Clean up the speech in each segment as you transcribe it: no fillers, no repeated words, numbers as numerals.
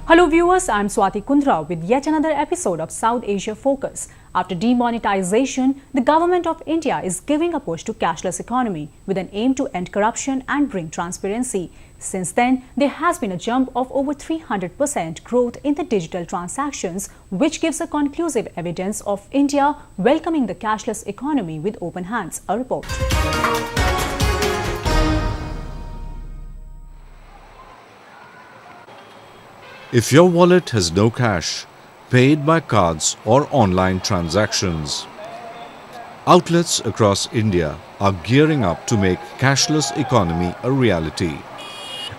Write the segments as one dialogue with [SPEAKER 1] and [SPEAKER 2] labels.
[SPEAKER 1] Hello viewers, I am Swati Kundra with yet another episode of South Asia Focus. After demonetization, the government of India is giving a push to cashless economy with an aim to end corruption and bring transparency. Since then, there has been a jump of over 300% growth in the digital transactions, which gives a conclusive evidence of India welcoming the cashless economy with open hands. A report.
[SPEAKER 2] If your wallet has no cash, pay it by cards or online transactions. Outlets across India are gearing up to make cashless economy a reality.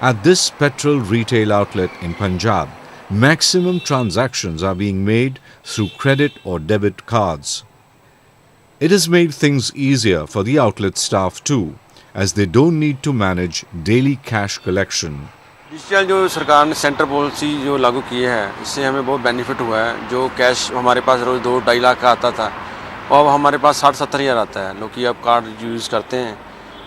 [SPEAKER 2] At this petrol retail outlet in Punjab, maximum transactions are being made through credit or debit cards. It has made things easier for the outlet staff too, as they don't need to manage daily cash collection.
[SPEAKER 3] Digital जो सरकार ने centre policy जो लागू की है, इससे हमें बहुत बेनिफिट हुआ है। जो कैश हमारे पास रोज़ 2-2.5 लाख का आता था, अब हमारे पास 60-70 हज़ार आता है। लोग अब कार्ड यूज़ करते हैं,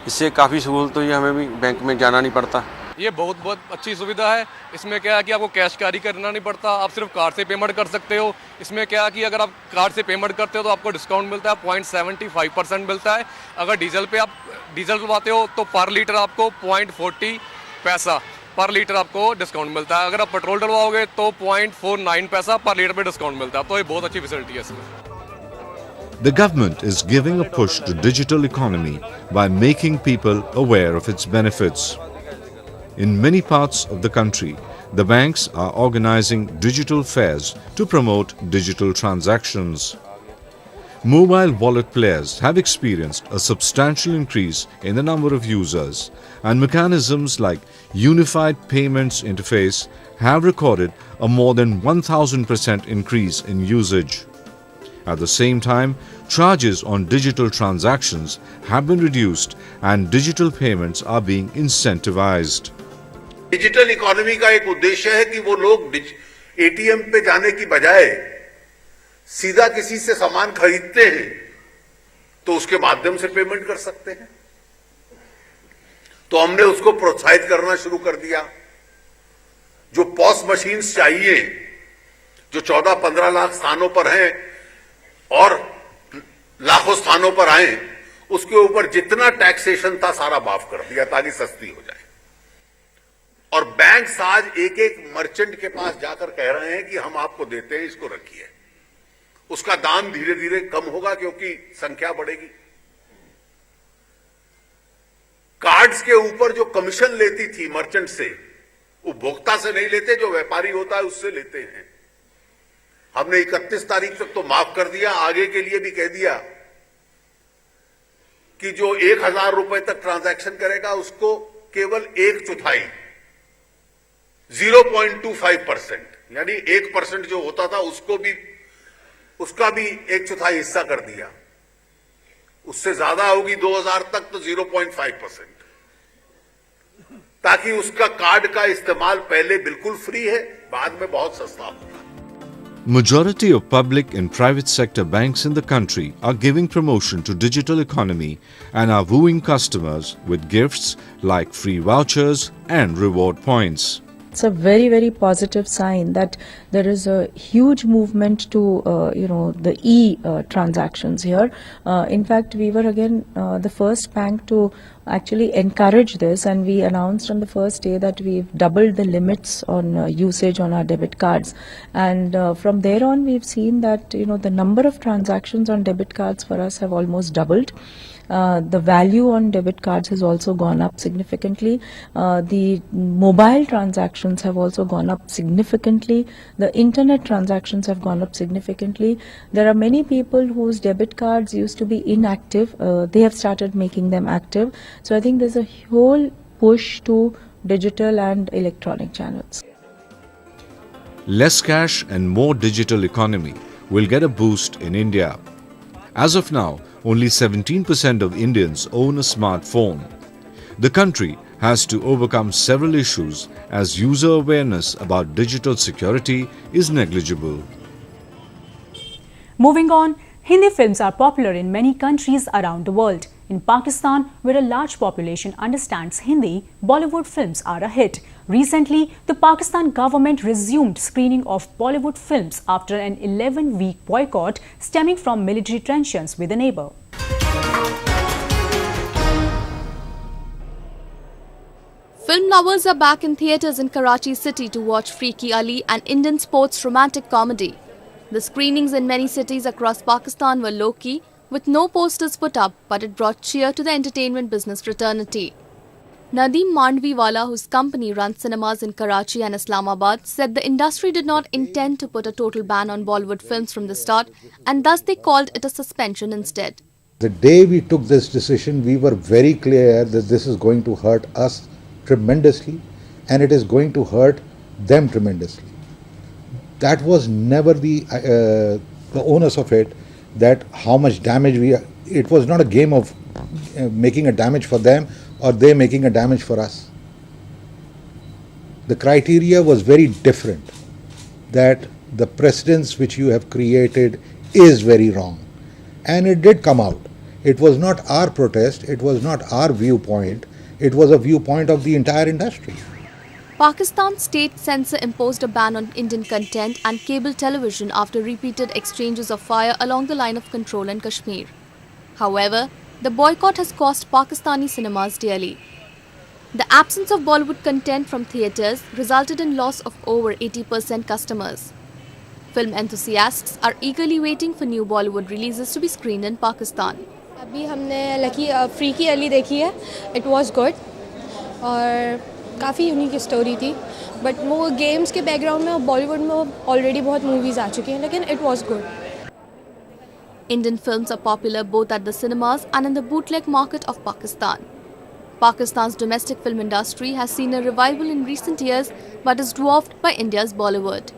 [SPEAKER 3] इससे काफ़ी सहूलत हुई है, हमें भी बैंक में जाना नहीं पड़ता।
[SPEAKER 4] ये बहुत अच्छी सुविधा है। इसमें क्या है कि आपको कैश कैरी करना नहीं पड़ता, आप सिर्फ कार्ड से पेमेंट कर सकते हो। इसमें क्या है कि अगर आप कार्ड से पेमेंट करते हो तो आपको डिस्काउंट मिलता है, 0.75% मिलता है। अगर डीजल पे आप डीजल डलवाते हो तो पर लीटर आपको 0.40 पैसा पर लीटर आपको डिस्काउंट मिलता है। अगर आप पेट्रोल डलवाओगे तो 0.49 पैसा पर लीटर पे डिस्काउंट मिलता है। तो ये बहुत अच्छी फैसिलिटी है इसमें।
[SPEAKER 2] The government is giving a push to digital economy by making people aware of its benefits. In many parts of the country, the banks are organizing digital fairs to promote digital transactions. Mobile wallet players have experienced a substantial increase in the number of users, and mechanisms like Unified Payments Interface have recorded a more than 1000% increase in usage. At the same time, charges on digital transactions have been reduced and digital payments are being incentivized.
[SPEAKER 5] Digital economy का एक उद्देश्य है कि वो लोग ATM पे जाने की बजाय सीधा किसी से सामान खरीदते हैं तो उसके माध्यम से पेमेंट कर सकते हैं। तो हमने उसको प्रोत्साहित करना शुरू कर दिया। जो पॉस मशीन्स चाहिए, जो 14-15 लाख स्थानों पर हैं और लाखों स्थानों पर आए, उसके ऊपर जितना टैक्सेशन था सारा माफ कर दिया ताकि सस्ती हो जाए। और बैंक्स आज एक मर्चेंट के पास जाकर कह रहे हैं कि हम आपको देते हैं, इसको रखिए। उसका दाम धीरे धीरे कम होगा क्योंकि संख्या बढ़ेगी। कार्ड्स के ऊपर जो कमीशन लेती थी मर्चेंट से, उपभोक्ता से नहीं लेते, जो व्यापारी होता है उससे लेते हैं। हमने 31 तारीख तक तो माफ कर दिया। आगे के लिए भी कह दिया कि जो 1000 रुपए तक ट्रांजैक्शन करेगा उसको केवल 1/4 0.25% यानी 1% जो होता था उसका भी 1/4 हिस्सा कर दिया। उससे ज्यादा होगी 2000 तक तो 0.5%, ताकि उसका कार्ड का इस्तेमाल पहले बिल्कुल फ्री है, बाद में बहुत सस्ता होगा।
[SPEAKER 2] Majority of public and private sector banks in the country are giving promotion to digital economy and are wooing customers with gifts like free vouchers and reward points.
[SPEAKER 6] It's a very, very positive sign that there is a huge movement to, the transactions here. In fact, we were again the first bank to actually encourage this, and we announced on the first day that we've doubled the limits on usage on our debit cards. And from there on, we've seen that, the number of transactions on debit cards for us have almost doubled. The value on debit cards has also gone up significantly. The mobile transactions have also gone up significantly. The internet transactions have gone up significantly. There are many people whose debit cards used to be inactive. They have started making them active. So I think there's a whole push to digital and electronic channels.
[SPEAKER 2] Less cash and more digital economy will get a boost in India. As of now, only 17% of Indians own a smartphone. The country has to overcome several issues as user awareness about digital security is negligible.
[SPEAKER 1] Moving on, Hindi films are popular in many countries around the world. In Pakistan, where a large population understands Hindi, Bollywood films are a hit. Recently, the Pakistan government resumed screening of Bollywood films after an 11-week boycott stemming from military tensions with a neighbor.
[SPEAKER 7] Film lovers are back in theatres in Karachi city to watch Freaky Ali, an Indian sports romantic comedy. The screenings in many cities across Pakistan were low-key, with no posters put up, but it brought cheer to the entertainment business fraternity. Nadeem Mandviwala, whose company runs cinemas in Karachi and Islamabad, said the industry did not intend to put a total ban on Bollywood films from the start, and thus they called it a suspension instead.
[SPEAKER 8] The day we took this decision, we were very clear that this is going to hurt us tremendously, and it is going to hurt them tremendously. That was never the onus of it, that how much damage it was not a game of making a damage for them or they making a damage for us. The criteria was very different, that the precedence which you have created is very wrong. And it did come out. It was not our protest, it was not our viewpoint, it was a viewpoint of the entire industry.
[SPEAKER 7] Pakistan's state censor imposed a ban on Indian content and cable television after repeated exchanges of fire along the line of control in Kashmir. However, the boycott has cost Pakistani cinemas dearly. The absence of Bollywood content from theatres resulted in loss of over 80% customers. Film enthusiasts are eagerly waiting for new Bollywood releases to be screened in Pakistan.
[SPEAKER 9] अभी हमने freaky Ali देखी है. It was good और काफ़ी unique story थी, but वो games के background में और बॉलीवुड में ऑलरेडी बहुत मूवीज़ आ चुकी हैं, लेकिन it was good.
[SPEAKER 7] Indian films are popular both at the cinemas and in the bootleg market of Pakistan. Pakistan's domestic film industry has seen a revival in recent years but is dwarfed by India's Bollywood.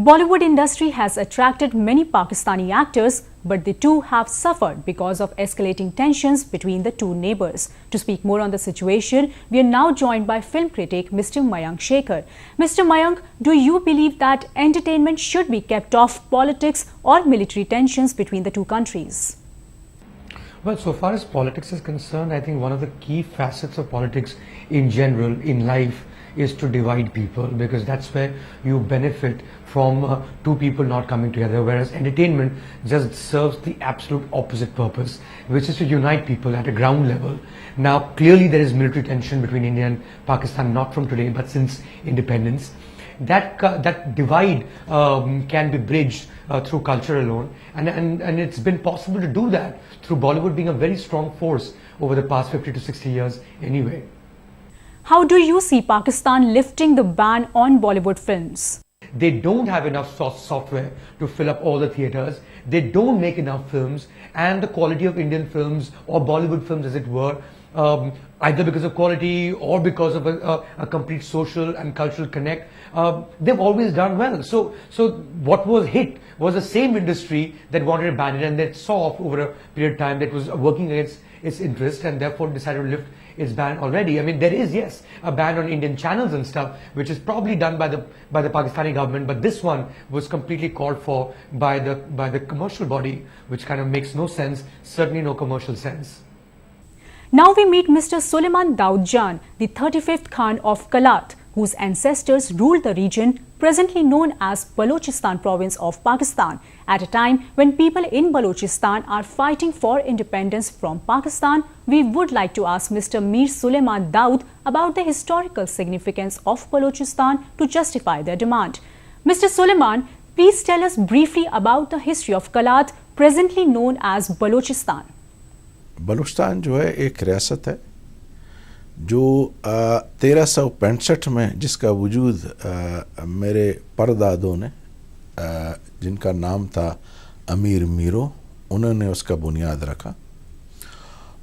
[SPEAKER 1] Bollywood industry has attracted many Pakistani actors, but they too have suffered because of escalating tensions between the two neighbors. To speak more on the situation, we are now joined by film critic Mr. Mayank Shekhar. Mr. Mayank, do you believe that entertainment should be kept off politics or military tensions between the two countries?
[SPEAKER 10] Well, so far as politics is concerned, I think one of the key facets of politics in general, in life, is to divide people, because that's where you benefit from two people not coming together, whereas entertainment just serves the absolute opposite purpose, which is to unite people at a ground level. Now, clearly there is military tension between India and Pakistan, not from today, but since independence. That divide can be bridged through culture alone, and it's been possible to do that through Bollywood being a very strong force over the past 50 to 60 years anyway.
[SPEAKER 1] How do you see Pakistan lifting the ban on Bollywood films?
[SPEAKER 10] They don't have enough software to fill up all the theatres. They don't make enough films, and the quality of Indian films or Bollywood films, as it were, either because of quality or because of a complete social and cultural connect, they've always done well. So what was hit was the same industry that wanted to ban it, and that saw off over a period of time that was working against its interest, and therefore decided to lift its ban already. I mean, there is, yes, a ban on Indian channels and stuff, which is probably done by the Pakistani government, but this one was completely called for by the commercial body, which kind of makes no sense, certainly no commercial sense.
[SPEAKER 1] Now we meet Mr. Suleiman Daud Jan, the 35th Khan of Kalat, whose ancestors ruled the region presently known as Balochistan province of Pakistan, at a time when people in Balochistan are fighting for independence from Pakistan. We would like to ask Mr. Mir Suleiman Daud about the historical significance of Balochistan to justify their demand. Mr. Suleiman, please tell us briefly about the history of Kalat, presently known as Balochistan.
[SPEAKER 11] Balochistan जो है एक रियासत है जो 1365 में जिसका वजूद मेरे परदादों ने जिनका नाम था अमीर मीरो, उन्होंने उसका बुनियाद रखा,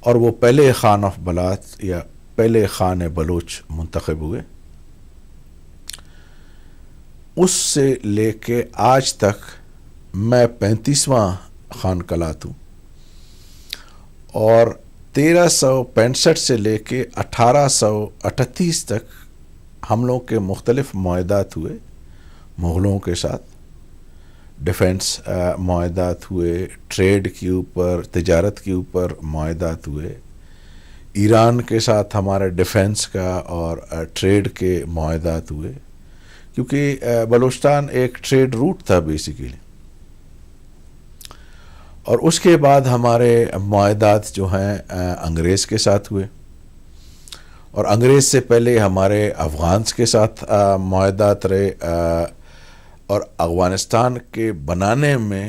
[SPEAKER 11] और वो पहले खान ऑफ बलात या पहले खान बलोच मुंतखब हुए. उससे लेके आज तक मैं 35वां खान कलात हूँ, और 1365 से लेके 1838 तक हम लोगों के मुख्तलिफ मुआहदात हुए मुग़लों के साथ. डिफेंस मुआहदात हुए, ट्रेड के ऊपर, तिजारत के ऊपर मुआहदात हुए, ईरान के साथ हमारे डिफेंस का और ट्रेड के मुआहदात हुए, क्योंकि बलूचिस्तान एक ट्रेड रूट था बेसिकली। और उसके बाद हमारे मुआहदात जो हैं अंग्रेज़ के साथ हुए, और अंग्रेज़ से पहले हमारे अफ़गान के साथ मुआहदात रहे, और अफ़गानिस्तान के बनाने में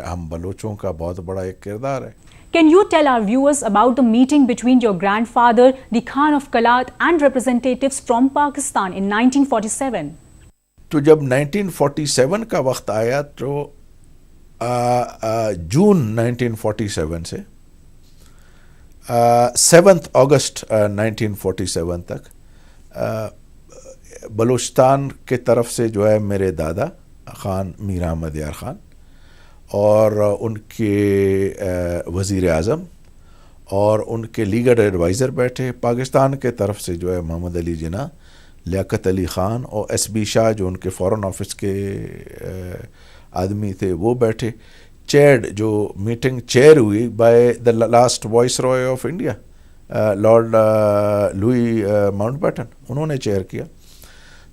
[SPEAKER 11] हम बलोचों का बहुत बड़ा एक किरदार है।
[SPEAKER 1] Can you tell our viewers about the meeting between your grandfather, the Khan of Kalat, and representatives from Pakistan in 1947?
[SPEAKER 11] तो जब 1947 का वक्त आया तो जून 1947 से 7 अगस्त 1947 तक बलूचिस्तान के तरफ से जो है मेरे दादा खान मीर अहमद यार खान और उनके वज़ीर आज़म और उनके लीगल एडवाइज़र बैठे। पाकिस्तान के तरफ से जो है मोहम्मद अली जिन्ना, लियाकत अली ख़ान और एसबी शाह जो उनके फ़ॉरेन ऑफिस के आदमी थे वो बैठे। चेयर्ड जो मीटिंग चेयर हुई by the last voice Roy of India Lord Louis Mountbatten, उन्होंने चेयर किया।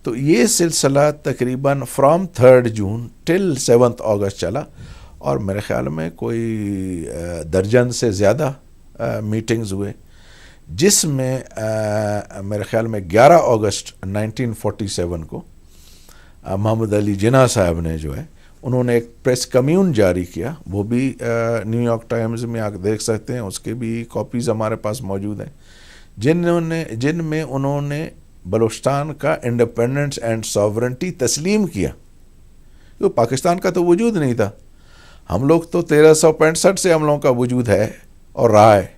[SPEAKER 11] तो ये सिलसिला तकरीबन फ्रॉम 3 जून टिल 7 अगस्त चला, और मेरे ख्याल में कोई दर्जन से ज़्यादा मीटिंग्स हुए, जिसमें मेरे ख्याल में 11 अगस्त 1947 को मोहम्मद अली जिन्ना साहब ने जो है उन्होंने एक प्रेस कम्यून जारी किया। वो भी न्यूयॉर्क टाइम्स में आप देख सकते हैं, उसके भी कॉपीज़ हमारे पास मौजूद हैं, जिनमें उन्होंने बलूचिस्तान का इंडिपेंडेंस एंड सॉवरेंटी तस्लीम किया। तो पाकिस्तान का तो वजूद नहीं था, हम लोग तो 1365 से हम लोगों का वजूद है और रहा है।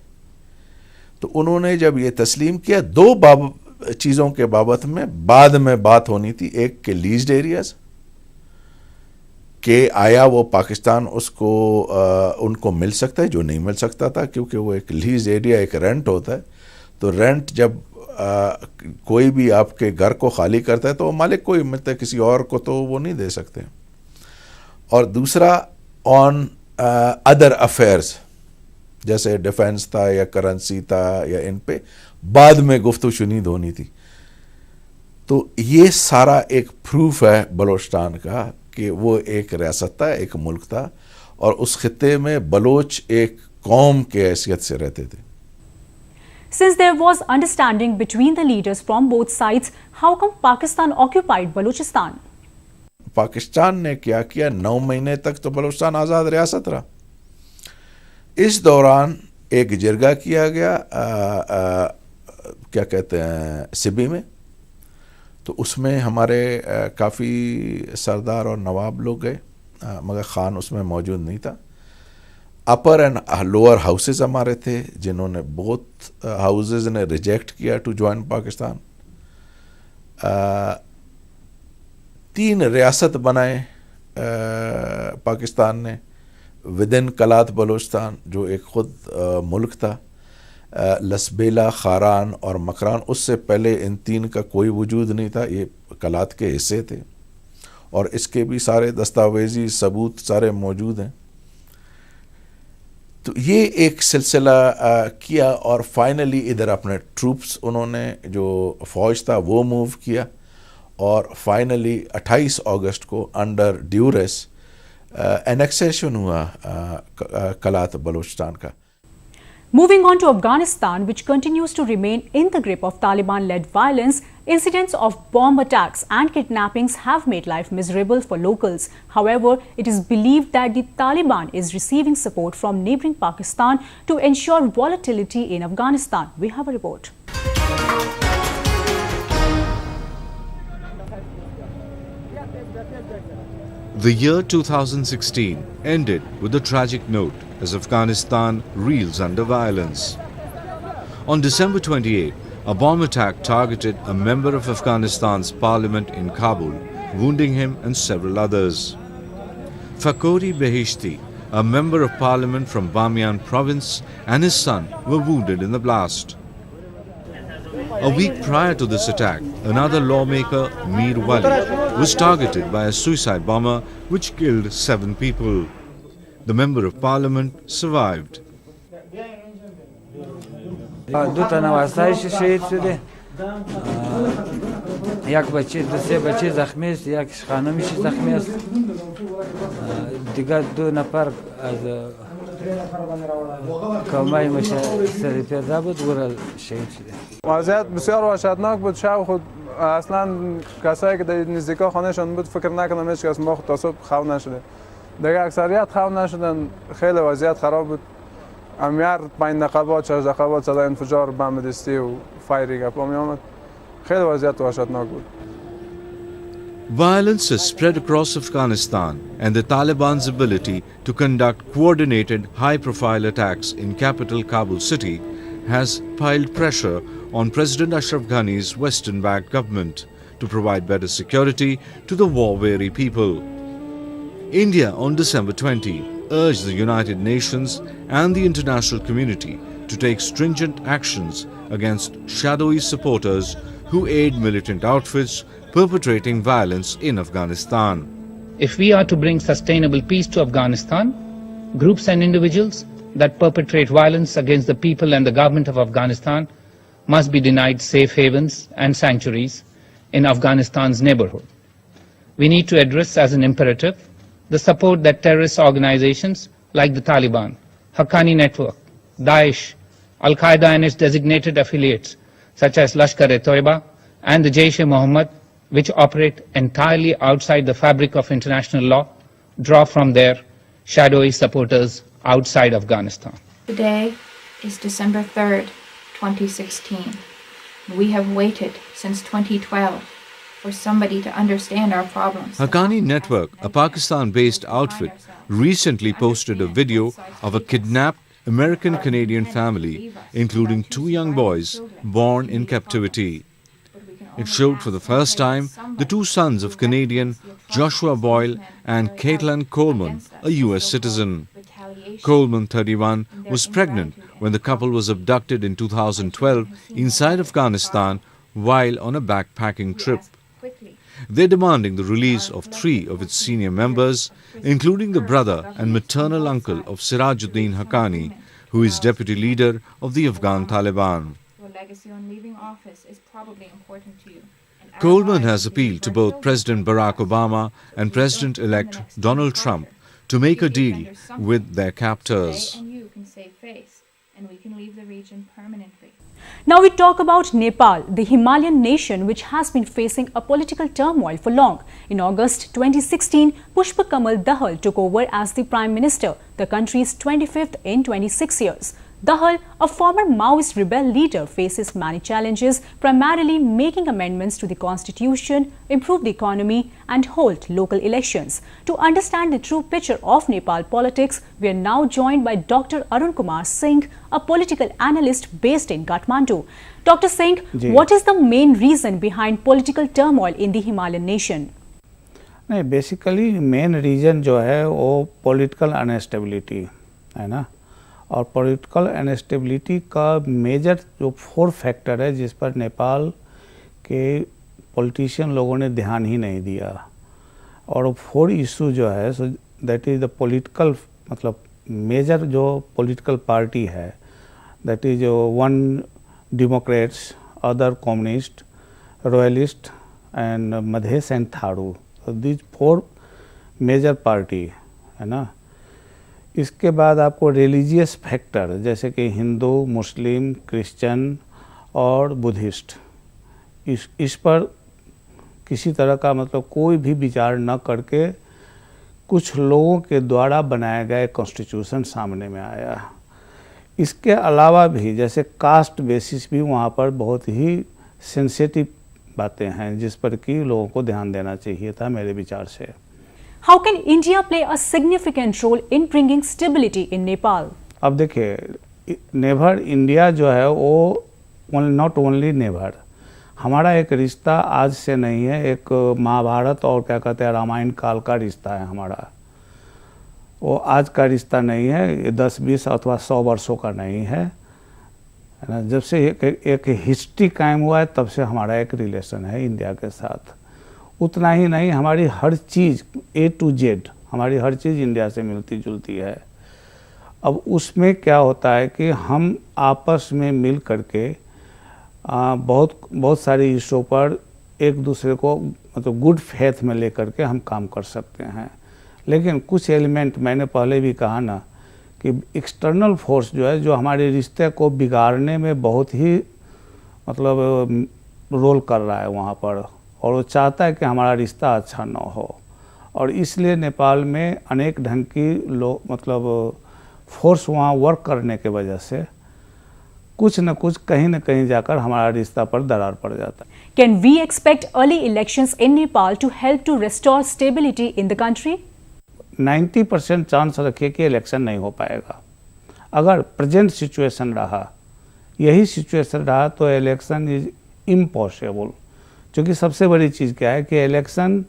[SPEAKER 11] तो उन्होंने जब ये तस्लीम किया, 2 चीज़ों के बाबत में बाद में बात होनी थी। एक के लीज्ड एरियाज के आया वो पाकिस्तान उसको उनको मिल सकता है, जो नहीं मिल सकता था, क्योंकि वो एक लीज एरिया एक रेंट होता है। तो रेंट जब कोई भी आपके घर को खाली करता है तो वो मालिक को ही मिलता है, किसी और को तो वो नहीं दे सकते। और दूसरा ऑन अदर अफेयर्स, जैसे डिफेंस था या करेंसी था या इन पे बाद में गुफ्तगू शुनीद होनी थी। तो ये सारा एक प्रूफ है बलूचिस्तान का कि वो एक रियासत था, एक मुल्क था, और उस खित्ते में बलोच एक कौम के हैसियत से रहते थे।
[SPEAKER 1] Since there was understanding between the leaders from both sides, how come Pakistan occupied Balochistan?
[SPEAKER 11] Pakistan ने क्या किया, 9 महीने तक तो बलूचिस्तान आज़ाद रियासत रहा। इस दौरान एक जिरगा किया गया क्या कहते हैं सिबी में, तो उसमें हमारे काफ़ी सरदार और नवाब लोग गए, मगर ख़ान उसमें मौजूद नहीं था। अपर एंड लोअर हाउसेस हमारे थे, जिन्होंने बोथ हाउसेस ने रिजेक्ट किया टू ज्वाइन पाकिस्तान। 3 रियासत बनाए पाकिस्तान ने विद इन कलात बलूचिस्तान, जो एक ख़ुद मुल्क था। लसबेला, खारान और मकरान, उससे पहले इन 3 का कोई वजूद नहीं था, ये कलात के हिस्से थे, और इसके भी सारे दस्तावेजी सबूत सारे मौजूद हैं। तो ये एक सिलसिला किया, और फाइनली इधर अपने ट्रूप्स उन्होंने जो फ़ौज था वो मूव किया, और फाइनली 28 अगस्त को अंडर ड्यूरेस एनेक्सेशन हुआ कलात बलूचिस्तान का।
[SPEAKER 1] Moving on to Afghanistan, which continues to remain in the grip of Taliban-led violence, incidents of bomb attacks and kidnappings have made life miserable for locals. However, it is believed that the Taliban is receiving support from neighboring Pakistan to ensure volatility in Afghanistan. We have a report.
[SPEAKER 2] The year 2016 ended with a tragic note as Afghanistan reels under violence. On December 28, a bomb attack targeted a member of Afghanistan's parliament in Kabul, wounding him and several others. Fakhori Beheshti, a member of parliament from Bamiyan province, and his son were wounded in the blast. A week prior to this attack, another lawmaker, Mir Wali, was targeted by a suicide bomber which killed 7 people. The member of parliament survived.
[SPEAKER 12] دو تا نوازتایش شهید شده یک بچه دو سه بچه زخمی است یک خانمیش زخمی است دیگر دو نفر از کامای سری پیاده بود ورل شهید شده.
[SPEAKER 13] وضعیت بسیار وحشتناک بود. شب خود اصلا کسایی که در نزدیکا خانهشان بود فکر نکنم هیچ کس ما خود تا صبح خواب نشده. دیگه اکثریت خواب نشدن. خیلی وضعیت خراب بود. امیار 5 دقیقه بعد 6 دقیقه بعد صدای انفجار بم دستی و فایرینگ اپ می آمد. خیلی وضعیت وحشتناک بود.
[SPEAKER 2] Violence has spread across Afghanistan, and the Taliban's ability to conduct coordinated, high-profile attacks in capital Kabul city has piled pressure on President Ashraf Ghani's Western-backed government to provide better security to the war-weary people. India on December 20 urged the United Nations and the international community to take stringent actions against shadowy supporters who aid militant outfits perpetrating violence in Afghanistan.
[SPEAKER 14] If we are to bring sustainable peace to Afghanistan, groups and individuals that perpetrate violence against the people and the government of Afghanistan must be denied safe havens and sanctuaries in Afghanistan's neighborhood. We need to address as an imperative the support that terrorist organizations like the Taliban, Haqqani Network, Daesh, Al-Qaeda and its designated affiliates such as Lashkar-e-Toiba and the Jaish-e-Mohammed, which operate entirely outside the fabric of international law, draw from their shadowy supporters outside Afghanistan.
[SPEAKER 15] Today is December 3rd, 2016. We have waited since 2012 for somebody to understand our problems.
[SPEAKER 2] Haqqani Network, a Pakistan-based outfit, recently posted a video of a kidnapped American-Canadian family, including 2 young boys born in captivity. It showed for the first time the 2 sons of Canadian Joshua Boyle and Caitlin Coleman, a U.S. citizen. Coleman, 31, was pregnant when the couple was abducted in 2012 inside Afghanistan while on a backpacking trip. They're demanding the release of 3 of its senior members, including the brother and maternal uncle of Sirajuddin Haqqani, who is deputy leader of the Afghan Taliban. Coleman has appealed to both President Barack Obama and President-elect Donald Trump to make a deal with their captors.
[SPEAKER 1] Now we talk about Nepal, the Himalayan nation which has been facing a political turmoil for long. In August 2016, Pushpa Kamal Dahal took over as the Prime Minister, the country's 25th in 26 years. Dahal, a former Maoist rebel leader, faces many challenges, primarily making amendments to the constitution, improve the economy and hold local elections. To understand the true picture of Nepal politics, we are now joined by Dr. Arun Kumar Singh, a political analyst based in Kathmandu. Dr. Singh, what is the main reason behind political turmoil in the Himalayan nation?
[SPEAKER 16] नहीं, basically main reason जो है वो political instability है ना, और political instability का major जो 4 factor है जिस पर नेपाल के पॉलिटिशियन लोगों ने ध्यान ही नहीं दिया, और वो 4 इशू जो है so that is the political, मतलब मेजर जो पॉलिटिकल पार्टी है that is 1 democrats, other communist, royalist and Madhesh and Tharu, this 4 major party है ना। इसके बाद आपको रिलीजियस फैक्टर जैसे कि हिंदू, मुस्लिम, क्रिश्चियन और बुद्धिस्ट, इस पर किसी तरह का मतलब कोई भी विचार न करके कुछ लोगों के द्वारा बनाया गया कॉन्स्टिट्यूशन सामने में आया। इसके अलावा भी जैसे कास्ट बेसिस भी वहाँ पर बहुत ही सेंसिटिव बातें हैं जिस पर कि लोगों को ध्यान देना चाहिए था मेरे विचार से।
[SPEAKER 1] How can India play a significant role in bringing stability in Nepal?
[SPEAKER 16] अब देखिए, नेवर इंडिया जो है वो नॉट ओनली नेवर, हमारा एक रिश्ता आज से नहीं है, एक महाभारत और क्या कहते हैं रामायण काल का रिश्ता है हमारा। वो आज का रिश्ता नहीं है, 10, 20 अथवा 100 वर्षों का नहीं है ना। जब से एक हिस्ट्री कायम हुआ है तब से हमारा एक रिलेशन है इंडिया के साथ। उतना ही नहीं, हमारी हर चीज़ A to Z, हमारी हर चीज़ इंडिया से मिलती जुलती है। अब उसमें क्या होता है कि हम आपस में मिल करके बहुत सारी इशू पर एक दूसरे को मतलब गुड फेथ में लेकर के हम काम कर सकते हैं। लेकिन कुछ एलिमेंट मैंने पहले भी कहा ना कि एक्सटर्नल फोर्स जो है जो हमारे रिश्ते को बिगाड़ने में बहुत ही मतलब रोल कर रहा है वहाँ पर, और वो चाहता है कि हमारा रिश्ता अच्छा ना हो। और इसलिए नेपाल में अनेक ढंग की मतलब फोर्स वहाँ वर्क करने के वजह से कुछ न कुछ कहीं न कहीं जाकर हमारा रिश्ता पर दरार पड़ जाता है।
[SPEAKER 1] Can we expect early elections in Nepal to help to restore stability in the country?
[SPEAKER 16] 90% chance रखिए कि इलेक्शन नहीं हो पाएगा। अगर प्रेजेंट सिचुएशन रहा, यही सिचुएशन रहा तो इलेक्शन इज इम्पॉसिबल। क्योंकि सबसे बड़ी चीज़ क्या है कि इलेक्शन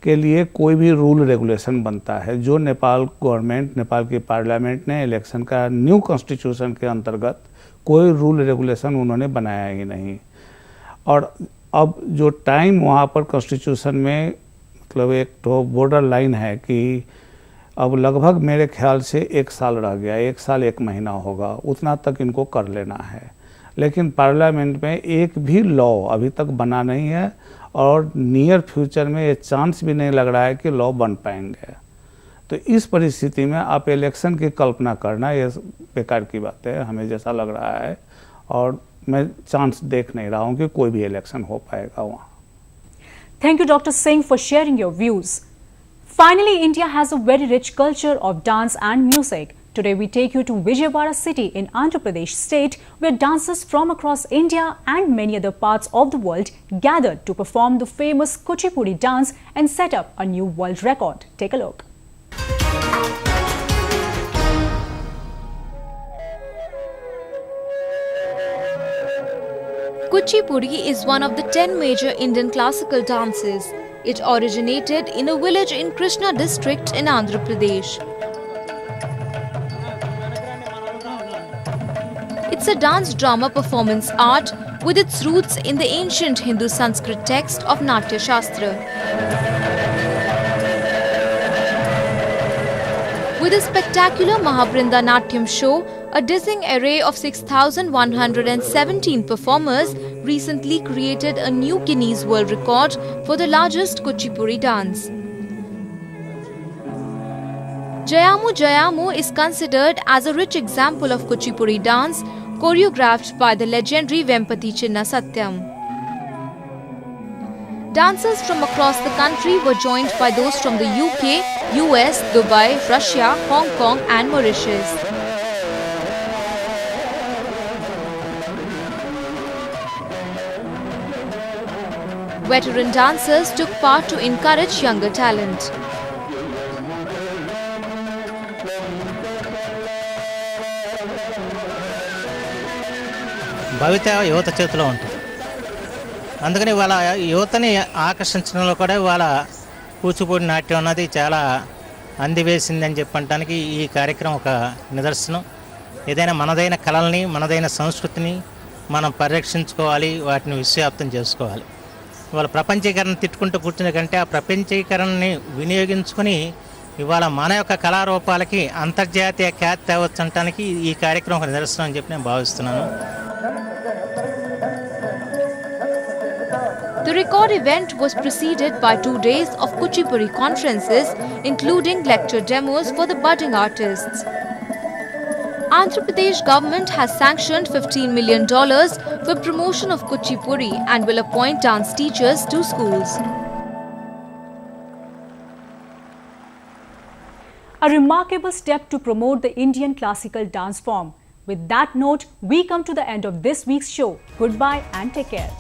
[SPEAKER 16] के लिए कोई भी रूल रेगुलेशन बनता है जो नेपाल गवर्नमेंट, नेपाल की पार्लियामेंट ने इलेक्शन का न्यू कॉन्स्टिट्यूशन के अंतर्गत कोई रूल रेगुलेशन उन्होंने बनाया ही नहीं। और अब जो टाइम वहाँ पर कॉन्स्टिट्यूशन में मतलब एक तो बॉर्डर लाइन है कि अब लगभग मेरे ख्याल से 1 साल रह गया, 1 साल 1 महीना होगा, उतना तक इनको कर लेना है। लेकिन पार्लियामेंट में एक भी लॉ अभी तक बना नहीं है और नियर फ्यूचर में ये चांस भी नहीं लग रहा है कि लॉ बन पाएंगे। तो इस परिस्थिति में आप इलेक्शन की कल्पना करना ये बेकार की बात है, हमें जैसा लग रहा है, और मैं चांस देख नहीं रहा हूँ कि कोई भी इलेक्शन हो पाएगा वहाँ।
[SPEAKER 1] Thank you, Dr. Singh, for sharing your views. Finally, India has a very rich culture of dance and music. Today, we take you to Vijayawada city in Andhra Pradesh state, where dancers from across India and many other parts of the world gathered to perform the famous Kochipuri dance and set up a new world record. Take a look.
[SPEAKER 7] Kochipuri is one of the 10 major Indian classical dances. It originated in a village in Krishna district in Andhra Pradesh. It's a dance drama performance art with its roots in the ancient Hindu Sanskrit text of Natya Shastra. With a spectacular Mahavrinda Natyam show, a dizzying array of 6,117 performers recently created a new Guinness World Record for the largest Kochipuri dance. Jayamu Jayamu is considered as a rich example of Kochipuri dance, choreographed by the legendary Vempati Chinna Satyam. Dancers from across the country were joined by those from the UK, US, Dubai, Russia, Hong Kong and Mauritius. Veteran dancers took part to encourage younger talent.
[SPEAKER 17] భవిత యువత చేతిలో ఉంటుంది. అందుకని వాళ్ళ యువతని ఆకర్షించడంలో కూడా వాళ్ళ కూచిపూడి నాట్యం అన్నది చాలా అందివేసిందని చెప్పడానికి ఈ కార్యక్రమం ఒక నిదర్శనం. ఏదైనా మనదైన కళల్ని, మనదైన సంస్కృతిని మనం పరిరక్షించుకోవాలి, వాటిని విశ్వవ్యాప్తం చేసుకోవాలి. ఇవాళ ప్రపంచీకరణ తిట్టుకుంటూ కూర్చునే కంటే ఆ ప్రపంచీకరణని వినియోగించుకొని ఇవాళ మన యొక్క కళారూపాలకి అంతర్జాతీయ ఖ్యాతి తేవచ్చు అనడానికి ఈ కార్యక్రమం ఒక నిదర్శనం అని చెప్పి నేను భావిస్తున్నాను.
[SPEAKER 7] The record event was preceded by 2 days of Kochipuri conferences, including lecture demos for the budding artists. Andhra Pradesh government has sanctioned $15 million for promotion of Kochipuri and will appoint dance teachers to schools.
[SPEAKER 1] A remarkable step to promote the Indian classical dance form. With that note, we come to the end of this week's show. Goodbye and take care.